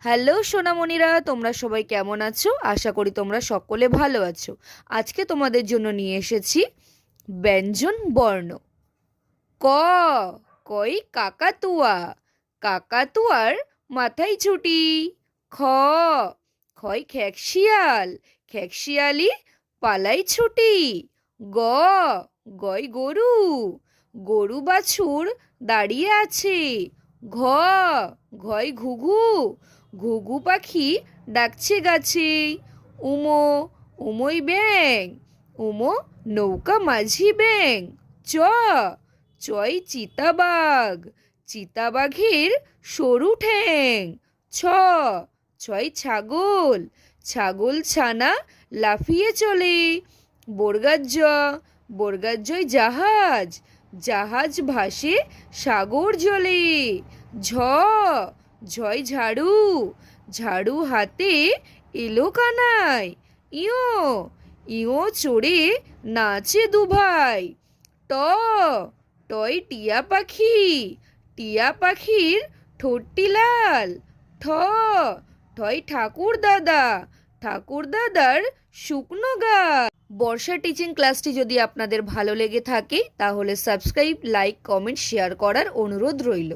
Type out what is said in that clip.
Hello সোনামণিরা, তোমরা সবাই কেমন আছো? আশা করি তোমরা সকলে ভালো আছো। আজকে তোমাদের জন্য নিয়ে এসেছি ব্যঞ্জন বর্ণ। ক, কই কাকাতুয়া, কাকাতুয়ার মাথায় ছুটি। খ, খয় খেকশিয়াল, খেকশিয়ালি পালাই ছুটি। গ, গয় গরু, গরু বাছুর দাঁড়িয়ে আছে। ঘ, ঘয় ঘুঘু, ঘুঘু পাখি ডাকছে গাছে। উমো, উমোই ব্যাং, উমো নৌকা মাঝি ব্যাং। চ, চয় চিতাবাঘ, চিতাবাঘের সরু ঠ্যাং। ছ, ছয় ছাগল, ছাগল ছানা লাফিয়ে চলে। বর্গার জ, বর্গার জয় জাহাজ, জাহাজ ভাসে সাগর জলে। ঝ, ঝয় ঝাড়ু, ঝাড়ু হাতে এলো কানাই। ইয়ো, ইয়ো চড়ে নাচে দুভাই। ট, টয় টিয়া পাখি, টিয়া পাখির ঠোঁটটি লাল। ঠ, ঠয় ঠাকুর দাদা, ঠাকুর দাদার শুকনো গাল। বর্ষা টিচিং ক্লাসটি যদি আপনাদের ভালো লেগে থাকে তাহলে সাবস্ক্রাইব, লাইক, কমেন্ট, শেয়ার করার অনুরোধ রইল।